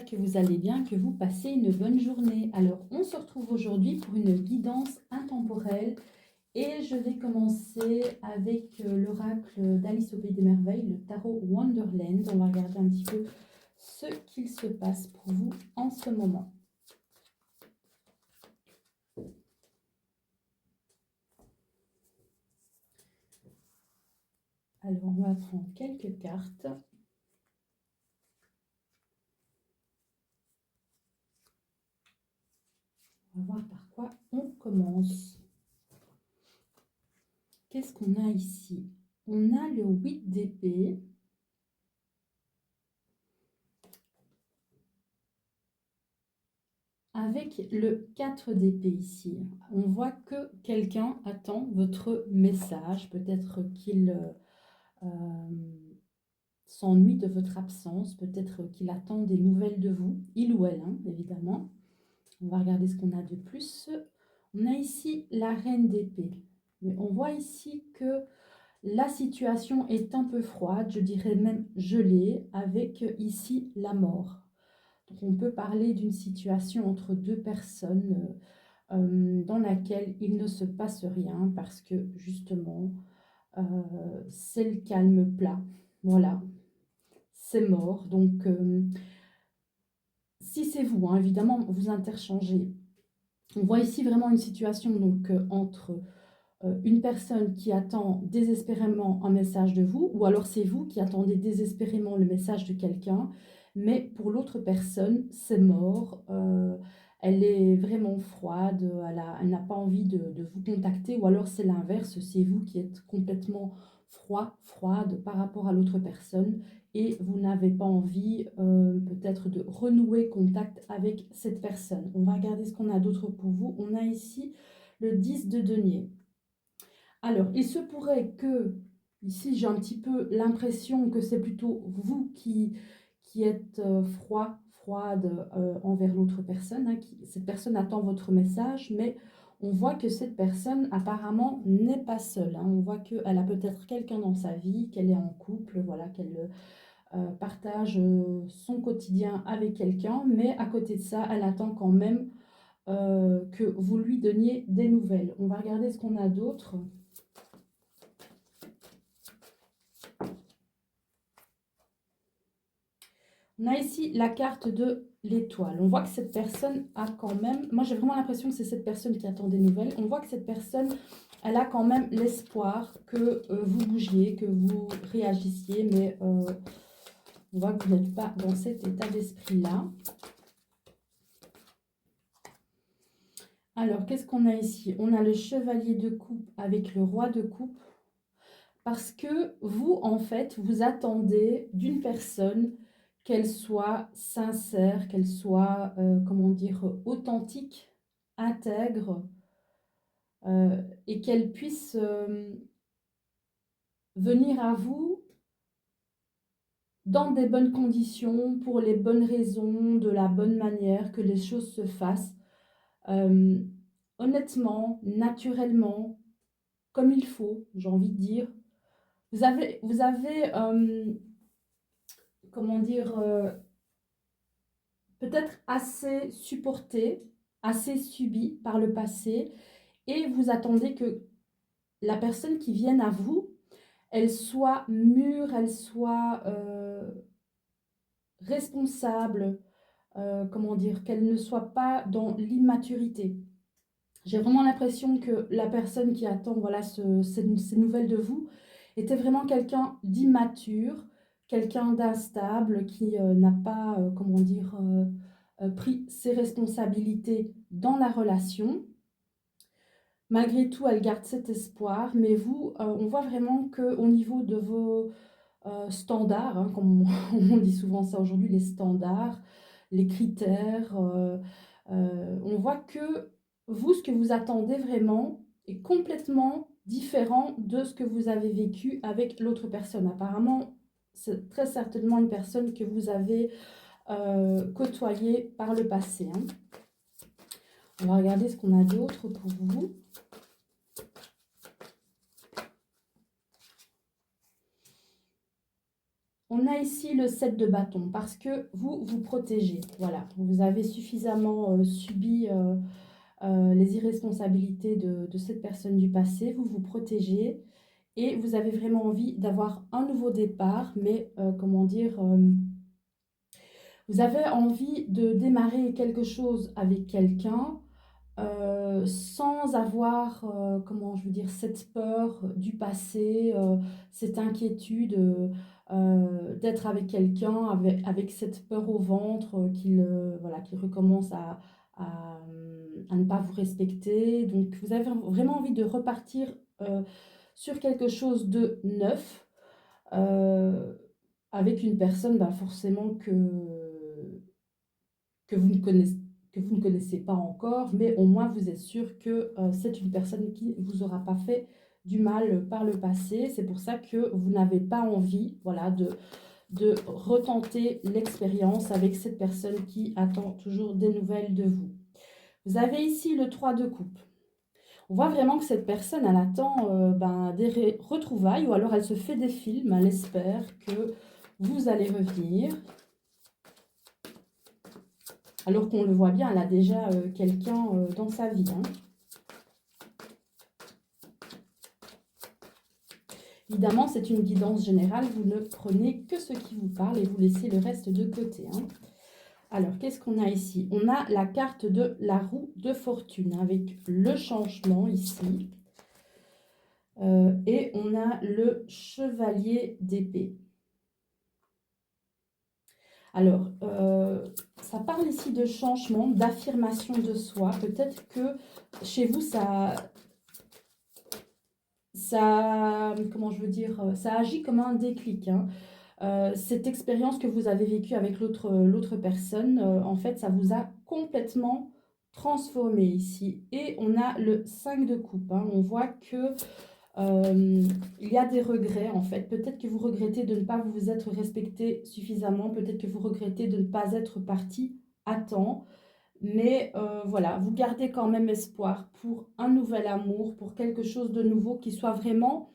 que vous allez bien, que vous passez une bonne journée. Alors, on se retrouve aujourd'hui pour une guidance intemporelle et je vais commencer avec l'oracle d'Alice au Pays des Merveilles, le tarot Wonderland. On va regarder un petit peu ce qu'il se passe pour vous en ce moment. Alors, on va prendre quelques cartes. On va voir par quoi on commence. Qu'est-ce qu'on a ici? On a le 8 d'épée. Avec le 4 d'épée ici. On voit que quelqu'un attend votre message. Peut-être qu'il s'ennuie de votre absence. Peut-être qu'il attend des nouvelles de vous. Il ou elle, hein, évidemment. On va regarder ce qu'on a de plus. On a ici la reine d'épée. Mais on voit ici que la situation est un peu froide, je dirais même gelée, avec ici la mort. Donc on peut parler d'une situation entre deux personnes dans laquelle il ne se passe rien parce que justement, c'est le calme plat. Voilà, c'est mort. Donc, si c'est vous, hein, évidemment, vous interchangez. On voit ici vraiment une situation donc, entre une personne qui attend désespérément un message de vous, ou alors c'est vous qui attendez désespérément le message de quelqu'un, mais pour l'autre personne, c'est mort. Elle est vraiment froide, elle n'a pas envie de vous contacter, ou alors c'est l'inverse, c'est vous qui êtes complètement froide par rapport à l'autre personne, et vous n'avez pas envie peut-être de renouer contact avec cette personne. On va regarder ce qu'on a d'autre pour vous. On a ici le 10 de denier. Alors, il se pourrait que, ici j'ai un petit peu l'impression que c'est plutôt vous qui êtes froide envers l'autre personne. Hein, cette personne attend votre message, mais on voit que cette personne apparemment n'est pas seule. Hein. On voit qu'elle a peut-être quelqu'un dans sa vie, qu'elle est en couple, voilà, qu'elle partage son quotidien avec quelqu'un, mais à côté de ça, elle attend quand même que vous lui donniez des nouvelles. On va regarder ce qu'on a d'autre. On a ici la carte de l'étoile. On voit que cette personne a quand même... Moi, j'ai vraiment l'impression que c'est cette personne qui attend des nouvelles. On voit que cette personne, elle a quand même l'espoir que vous bougiez, que vous réagissiez. Mais on voit que vous n'êtes pas dans cet état d'esprit-là. Alors, qu'est-ce qu'on a ici? On a le chevalier de coupe avec le roi de coupe. Parce que vous, en fait, vous attendez d'une personne qu'elle soit sincère, qu'elle soit, comment dire, authentique, intègre, et qu'elle puisse venir à vous dans des bonnes conditions, pour les bonnes raisons, de la bonne manière, que les choses se fassent honnêtement, naturellement, comme il faut, j'ai envie de dire. Vous avez comment dire, peut-être assez supporté, assez subi par le passé, et vous attendez que la personne qui vienne à vous, elle soit mûre, elle soit responsable, comment dire, qu'elle ne soit pas dans l'immaturité. J'ai vraiment l'impression que la personne qui attend voilà, ces nouvelles de vous était vraiment quelqu'un d'immature, quelqu'un d'instable qui n'a pas, comment dire, pris ses responsabilités dans la relation. Malgré tout, elle garde cet espoir, mais vous, on voit vraiment qu'au niveau de vos standards, hein, comme on dit souvent ça aujourd'hui, les standards, les critères, on voit que vous, ce que vous attendez vraiment est complètement différent de ce que vous avez vécu avec l'autre personne. Apparemment, c'est très certainement une personne que vous avez côtoyée par le passé. Hein. On va regarder ce qu'on a d'autre pour vous. On a ici le 7 de bâton parce que vous vous protégez. Voilà, vous avez suffisamment subi les irresponsabilités de cette personne du passé. Vous vous protégez et vous avez vraiment envie d'avoir un nouveau départ. Mais comment dire, vous avez envie de démarrer quelque chose avec quelqu'un sans avoir, comment je veux dire, cette peur du passé, cette inquiétude d'être avec quelqu'un, avec cette peur au ventre voilà, qu'il recommence à ne pas vous respecter. Donc, vous avez vraiment envie de repartir sur quelque chose de neuf euh, avec une personne bah, forcément que vous ne connaissez, que vous ne connaissez pas encore, mais au moins vous êtes sûr que c'est une personne qui ne vous aura pas fait du mal par le passé. C'est pour ça que vous n'avez pas envie, voilà, de retenter l'expérience avec cette personne qui attend toujours des nouvelles de vous. Vous avez ici le 3 de coupe. On voit vraiment que cette personne, elle attend des retrouvailles ou alors elle se fait des films, elle espère que vous allez revenir. Alors qu'on le voit bien, elle a déjà quelqu'un dans sa vie. Hein. Évidemment, c'est une guidance générale. Vous ne prenez que ce qui vous parle et vous laissez le reste de côté. Hein. Alors, qu'est-ce qu'on a ici? On a la carte de la roue de fortune avec le changement ici. Et on a le chevalier d'épée. Alors, ça parle ici de changement, d'affirmation de soi. Peut-être que chez vous, comment je veux dire, ça agit comme un déclic. Hein. Cette expérience que vous avez vécue avec l'autre personne, en fait, ça vous a complètement transformé ici. Et on a le 5 de coupe. Hein. On voit que il y a des regrets en fait. Peut-être que vous regrettez de ne pas vous être respecté suffisamment. Peut-être que vous regrettez de ne pas être parti à temps. Mais voilà, vous gardez quand même espoir pour un nouvel amour, pour quelque chose de nouveau qui soit vraiment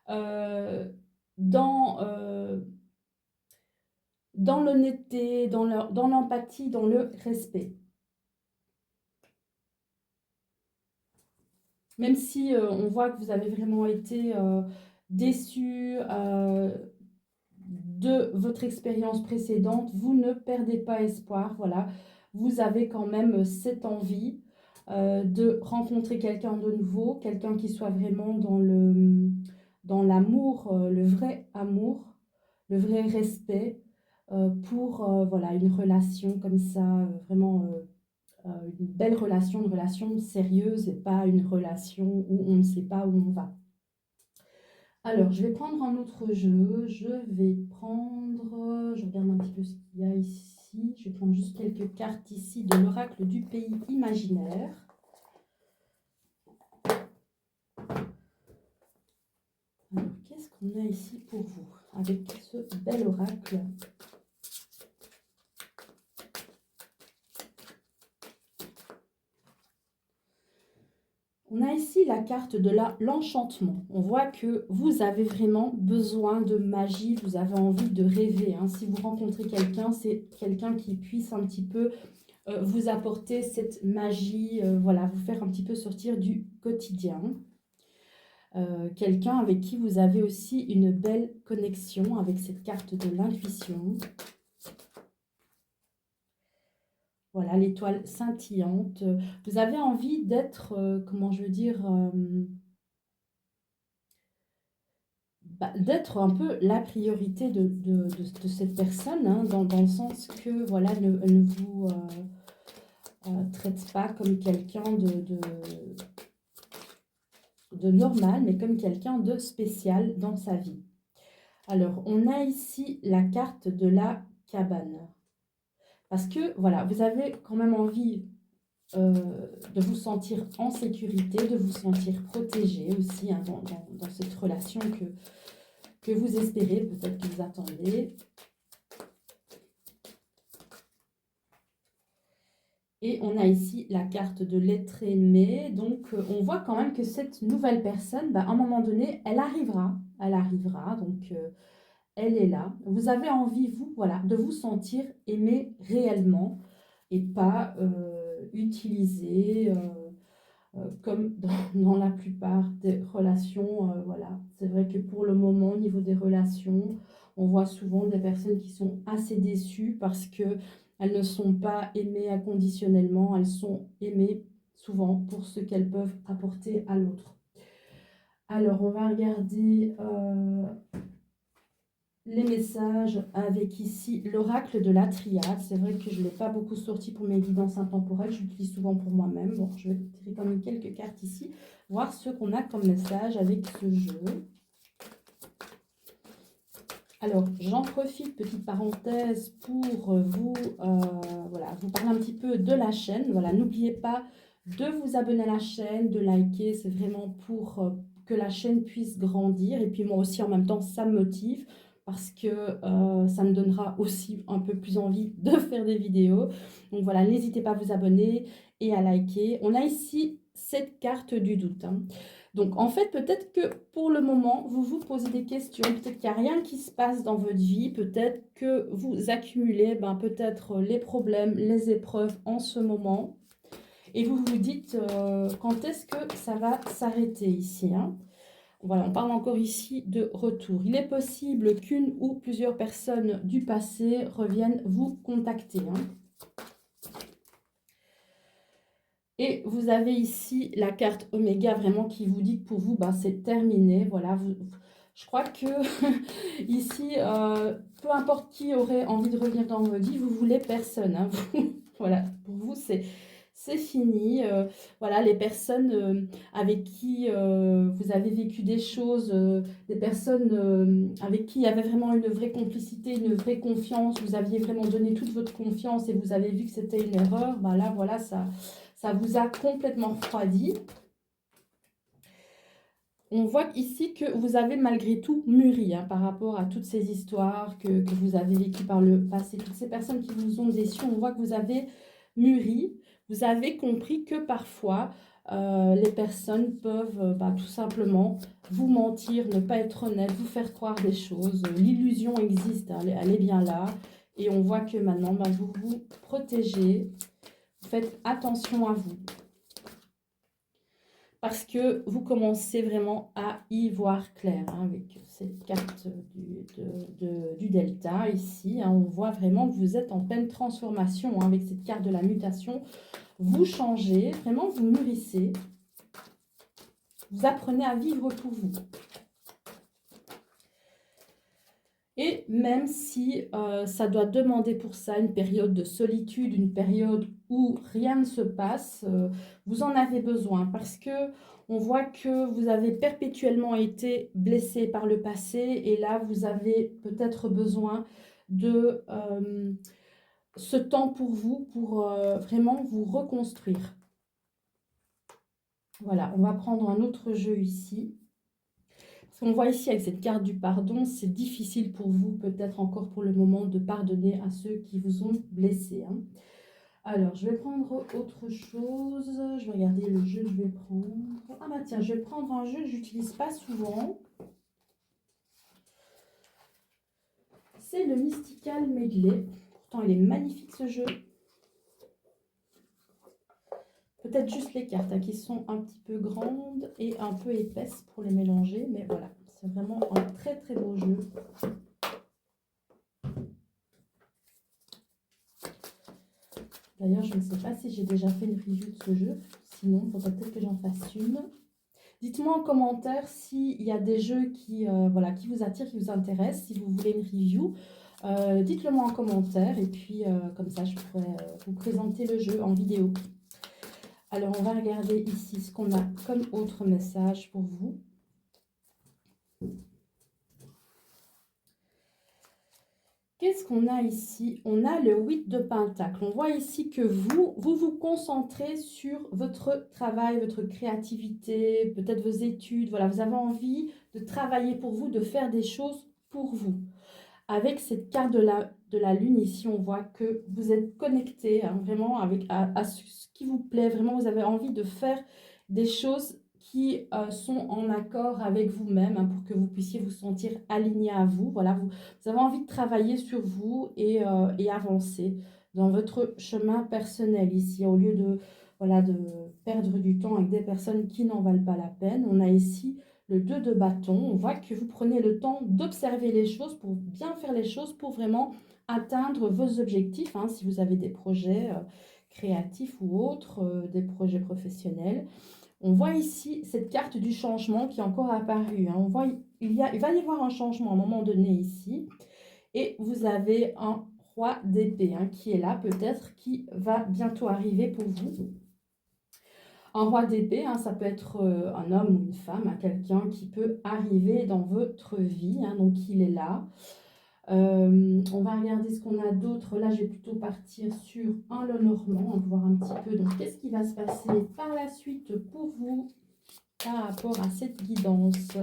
euh, dans, euh, dans l'honnêteté, dans l'empathie, dans le respect. Même si on voit que vous avez vraiment été déçu de votre expérience précédente, vous ne perdez pas espoir. Voilà, vous avez quand même cette envie de rencontrer quelqu'un de nouveau, quelqu'un qui soit vraiment dans l'amour, le vrai amour, le vrai respect pour voilà, une relation comme ça, vraiment une belle relation, une relation sérieuse et pas une relation où on ne sait pas où on va. Alors, je vais prendre un autre jeu. Je vais prendre... Je regarde un petit peu ce qu'il y a ici. Je vais prendre juste quelques cartes ici de l'oracle du pays imaginaire. Alors, qu'est-ce qu'on a ici pour vous avec ce bel oracle? On a ici la carte de l'enchantement. On voit que vous avez vraiment besoin de magie, vous avez envie de rêver. Hein. Si vous rencontrez quelqu'un, c'est quelqu'un qui puisse un petit peu vous apporter cette magie, voilà, vous faire un petit peu sortir du quotidien. Quelqu'un avec qui vous avez aussi une belle connexion avec cette carte de l'intuition. Voilà, l'étoile scintillante. Vous avez envie d'être, comment je veux dire, d'être un peu la priorité de cette personne, hein, dans le sens que, voilà, ne vous traite pas comme quelqu'un de normal, mais comme quelqu'un de spécial dans sa vie. Alors, on a ici la carte de la cabane. Parce que, voilà, vous avez quand même envie de vous sentir en sécurité, de vous sentir protégé aussi hein, dans cette relation que vous espérez, peut-être que vous attendez. Et on a ici la carte de l'être aimé. Donc, on voit quand même que cette nouvelle personne, bah, à un moment donné, elle arrivera. Elle arrivera. Donc, elle est là. Vous avez envie, vous, voilà, de vous sentir aimé réellement et pas utilisé comme dans la plupart des relations. Voilà. C'est vrai que pour le moment, au niveau des relations, on voit souvent des personnes qui sont assez déçues parce que elles ne sont pas aimées inconditionnellement, elles sont aimées souvent pour ce qu'elles peuvent apporter à l'autre. Alors, on va regarder les messages avec ici l'oracle de la triade. C'est vrai que je ne l'ai pas beaucoup sorti pour mes guidances intemporelles, je l'utilise souvent pour moi-même. Bon, je vais tirer quand même quelques cartes ici, voir ce qu'on a comme message avec ce jeu. Alors, j'en profite, petite parenthèse, pour vous, voilà, vous parler un petit peu de la chaîne. Voilà, n'oubliez pas de vous abonner à la chaîne, de liker, c'est vraiment pour que la chaîne puisse grandir. Et puis moi aussi, en même temps, ça me motive parce que ça me donnera aussi un peu plus envie de faire des vidéos. Donc voilà, n'hésitez pas à vous abonner et à liker. On a ici cette carte du doute, hein. Donc, en fait, peut-être que pour le moment, vous vous posez des questions. Peut-être qu'il n'y a rien qui se passe dans votre vie. Peut-être que vous accumulez peut-être les problèmes, les épreuves en ce moment. Et vous vous dites quand est-ce que ça va s'arrêter ici, hein? Voilà, on parle encore ici de retour. Il est possible qu'une ou plusieurs personnes du passé reviennent vous contacter, hein. Et vous avez ici la carte Oméga vraiment qui vous dit que pour vous, c'est terminé. Voilà, je crois que ici, peu importe qui aurait envie de revenir dans vos vies, vous voulez personne, hein. Voilà, pour vous, c'est fini. Voilà, les personnes avec qui vous avez vécu des choses, des personnes avec qui il y avait vraiment une vraie complicité, une vraie confiance, vous aviez vraiment donné toute votre confiance et vous avez vu que c'était une erreur, là, voilà, ça vous a complètement refroidi. On voit ici que vous avez malgré tout mûri, hein, par rapport à toutes ces histoires que vous avez vécues par le passé, toutes ces personnes qui vous ont déçu. On voit que vous avez mûri, vous avez compris que parfois les personnes peuvent tout simplement vous mentir, ne pas être honnête, vous faire croire des choses. L'illusion existe, hein, elle est bien là. Et on voit que maintenant, vous vous protégez, vous faites attention à vous. Parce que vous commencez vraiment à y voir clair, hein, avec cette carte du delta ici, hein, on voit vraiment que vous êtes en pleine transformation, hein, avec cette carte de la mutation. Vous changez, vraiment vous mûrissez, vous apprenez à vivre pour vous. Et même si ça doit demander pour ça une période de solitude, une période où rien ne se passe, vous en avez besoin parce que on voit que vous avez perpétuellement été blessé par le passé et là, vous avez peut-être besoin de ce temps pour vous, pour vraiment vous reconstruire. Voilà, on va prendre un autre jeu ici. On voit ici avec cette carte du pardon, c'est difficile pour vous, peut-être encore pour le moment, de pardonner à ceux qui vous ont blessé, hein. Alors, je vais prendre autre chose. Je vais regarder le jeu que je vais prendre. Ah bah tiens, je vais prendre un jeu que je n'utilise pas souvent. C'est le Mystical Medley. Pourtant, il est magnifique ce jeu. Peut-être juste les cartes qui sont un petit peu grandes et un peu épaisses pour les mélanger. Mais voilà, c'est vraiment un très très beau jeu. D'ailleurs, je ne sais pas si j'ai déjà fait une review de ce jeu. Sinon, il faudrait peut-être que j'en fasse une. Dites-moi en commentaire s'il y a des jeux qui vous attirent, qui vous intéressent. Si vous voulez une review, dites-le moi en commentaire. Et puis, comme ça, je pourrais vous présenter le jeu en vidéo. Alors, on va regarder ici ce qu'on a comme autre message pour vous. Qu'est-ce qu'on a ici? On a le 8 de Pentacle. On voit ici que vous vous concentrez sur votre travail, votre créativité, peut-être vos études. Voilà, vous avez envie de travailler pour vous, de faire des choses pour vous. Avec cette carte de la lune ici, on voit que vous êtes connecté, hein, vraiment à ce qui vous plaît. Vraiment, vous avez envie de faire des choses qui sont en accord avec vous-même, hein, pour que vous puissiez vous sentir aligné à vous. Voilà, vous avez envie de travailler sur vous et avancer dans votre chemin personnel ici, au lieu de, voilà, de perdre du temps avec des personnes qui n'en valent pas la peine. On a ici le 2 de bâton. On voit que vous prenez le temps d'observer les choses pour bien faire les choses, pour vraiment atteindre vos objectifs, hein, si vous avez des projets créatifs ou autres, des projets professionnels. On voit ici cette carte du changement qui est encore apparue, hein. On voit, il va y avoir un changement à un moment donné ici. Et vous avez un roi d'épée, hein, qui est là peut-être, qui va bientôt arriver pour vous. Un roi d'épée, hein, ça peut être un homme ou une femme, hein, quelqu'un qui peut arriver dans votre vie, hein, donc il est là. On va regarder ce qu'on a d'autre. Là, je vais plutôt partir sur un Lenormand, hein, pour voir un petit peu. Donc, qu'est-ce qui va se passer par la suite pour vous par rapport à cette guidance?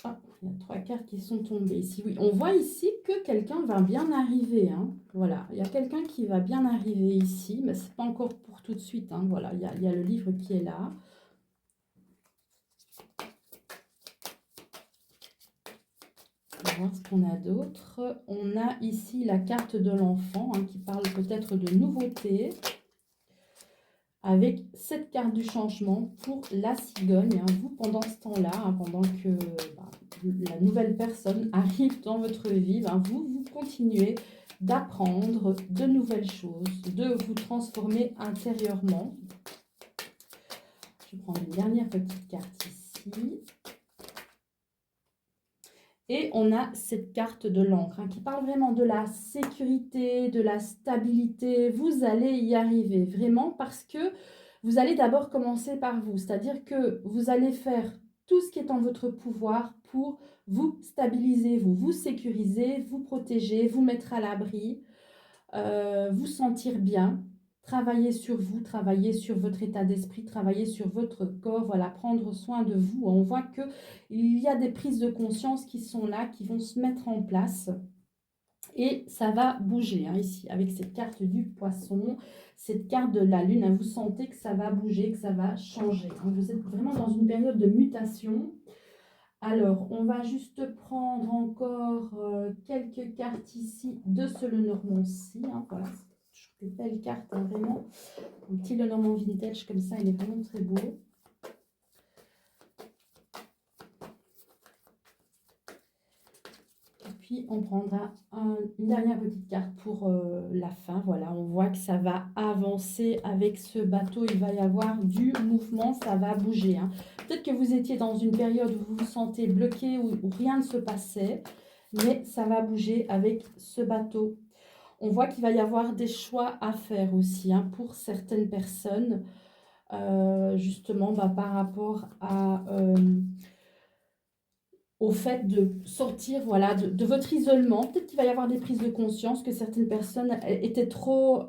Ah, il y a 3 cartes qui sont tombées ici. Oui, on voit ici que quelqu'un va bien arriver, hein. Voilà, il y a quelqu'un qui va bien arriver ici, mais ce n'est pas encore pour tout de suite, hein. Voilà, il y a le livre qui est là. On va voir ce qu'on a d'autre. On a ici la carte de l'enfant, hein, qui parle peut-être de nouveauté, avec cette carte du changement pour la cigogne, hein. Vous, pendant ce temps-là, hein, pendant que la nouvelle personne arrive dans votre vie, vous continuez d'apprendre de nouvelles choses, de vous transformer intérieurement. Je vais prendre une dernière petite carte ici. Et on a cette carte de l'encre, hein, qui parle vraiment de la sécurité, de la stabilité. Vous allez y arriver vraiment parce que vous allez d'abord commencer par vous. C'est-à-dire que vous allez faire tout ce qui est en votre pouvoir pour vous stabiliser, vous sécuriser, vous protéger, vous mettre à l'abri, vous sentir bien. Travailler sur vous, travailler sur votre état d'esprit, travailler sur votre corps, voilà, prendre soin de vous. On voit qu'il y a des prises de conscience qui sont là, qui vont se mettre en place. Et ça va bouger, hein, ici, avec cette carte du poisson, cette carte de la lune, hein, vous sentez que ça va bouger, que ça va changer, hein. Vous êtes vraiment dans une période de mutation. Alors, on va juste prendre encore quelques cartes ici de ce Lenormand-ci, hein, voilà. Des belles cartes, hein, vraiment. Un petit Lenormand vintage comme ça, il est vraiment très beau. Et puis, on prendra une dernière petite carte pour la fin. Voilà, on voit que ça va avancer avec ce bateau. Il va y avoir du mouvement, ça va bouger, hein. Peut-être que vous étiez dans une période où vous vous sentez bloqué, où rien ne se passait, mais ça va bouger avec ce bateau. On voit qu'il va y avoir des choix à faire aussi, hein, pour certaines personnes, justement par rapport au fait de sortir, voilà, de votre isolement. Peut-être qu'il va y avoir des prises de conscience que certaines personnes étaient trop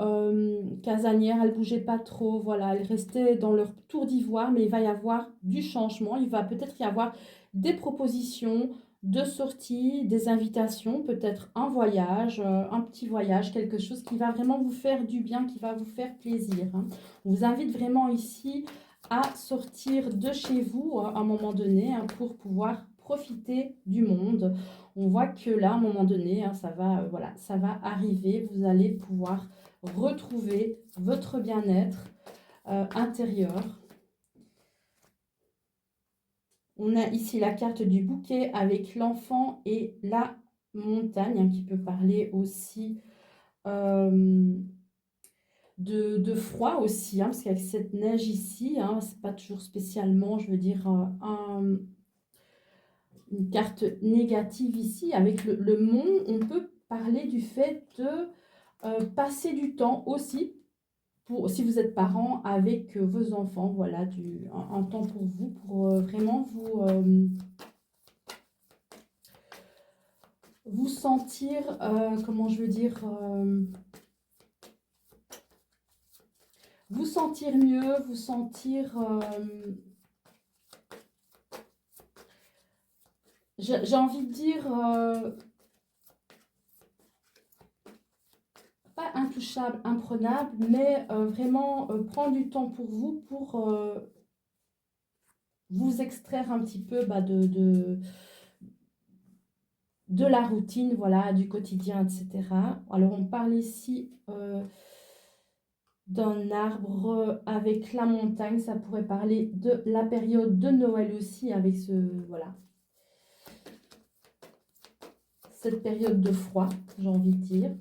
casanières, elles ne bougeaient pas trop, voilà, elles restaient dans leur tour d'ivoire, mais il va y avoir du changement, il va peut-être y avoir des propositions de sortie, des invitations, peut-être un voyage, un petit voyage, quelque chose qui va vraiment vous faire du bien, qui va vous faire plaisir, hein. On vous invite vraiment ici à sortir de chez vous à un moment donné, hein, pour pouvoir profiter du monde. On voit que là, à un moment donné, hein, ça va, voilà, ça va arriver. Vous allez pouvoir retrouver votre bien-être intérieur. On a ici la carte du bouquet avec l'enfant et la montagne, hein, qui peut parler aussi de froid aussi, hein, parce qu'avec cette neige ici, hein, c'est pas toujours spécialement, je veux dire, une carte négative ici. Avec le mont, on peut parler du fait de passer du temps aussi, pour, si vous êtes parent, avec vos enfants. Voilà, un temps pour vous, pour vraiment vous sentir, comment je veux dire, vous sentir mieux, vous sentir... j'ai envie de dire... pas intouchable, imprenable, mais vraiment prendre du temps pour vous, pour vous extraire un petit peu de la routine, voilà, du quotidien, etc. Alors, on parle ici d'un arbre avec la montagne. Ça pourrait parler de la période de Noël aussi, avec voilà, cette période de froid, j'ai envie de dire.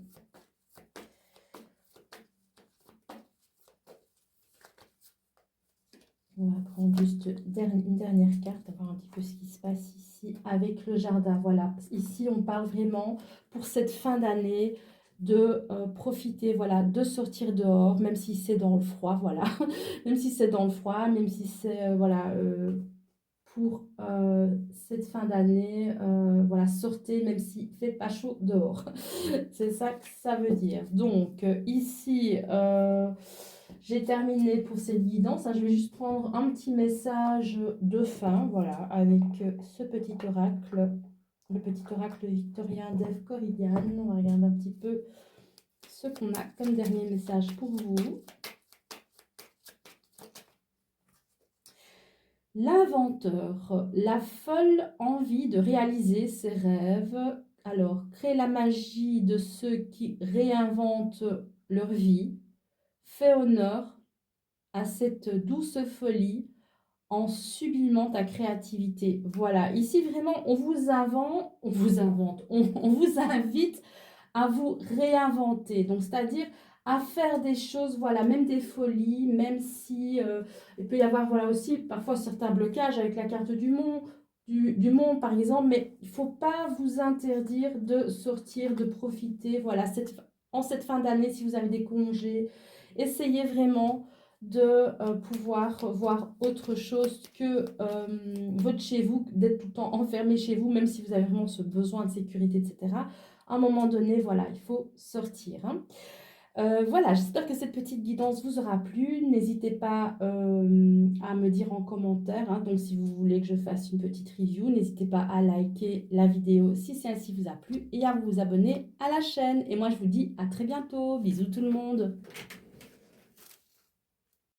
On va prendre juste une dernière carte, voir un petit peu ce qui se passe ici avec le jardin. Voilà, ici on parle vraiment pour cette fin d'année de profiter, voilà, de sortir dehors, même si c'est dans le froid, voilà, même si c'est dans le froid, même si c'est, voilà, pour cette fin d'année, voilà, sortez même s'il ne fait pas chaud dehors. C'est ça que ça veut dire. Donc, ici, j'ai terminé pour cette guidance. Je vais juste prendre un petit message de fin, voilà, avec ce petit oracle, le petit oracle victorien d'Ève Corrigan. On va regarder un petit peu ce qu'on a comme dernier message pour vous. L'inventeur, la folle envie de réaliser ses rêves. Alors, crée la magie de ceux qui réinventent leur vie. Fais honneur à cette douce folie en sublimant ta créativité. Voilà, ici vraiment, on vous invite à vous réinventer. Donc, c'est-à-dire à faire des choses, voilà, même des folies, même si il peut y avoir, voilà, aussi parfois certains blocages avec la carte du monde, par exemple, mais il ne faut pas vous interdire de sortir, de profiter, voilà, en cette fin d'année, si vous avez des congés, essayez vraiment de pouvoir voir autre chose que votre chez vous, d'être tout le temps enfermé chez vous, même si vous avez vraiment ce besoin de sécurité, etc. À un moment donné, voilà, il faut sortir. Hein. Voilà, j'espère que cette petite guidance vous aura plu. N'hésitez pas à me dire en commentaire. Hein. Donc, si vous voulez que je fasse une petite review, n'hésitez pas à liker la vidéo si celle-ci vous a plu et à vous abonner à la chaîne. Et moi, je vous dis à très bientôt. Bisous tout le monde.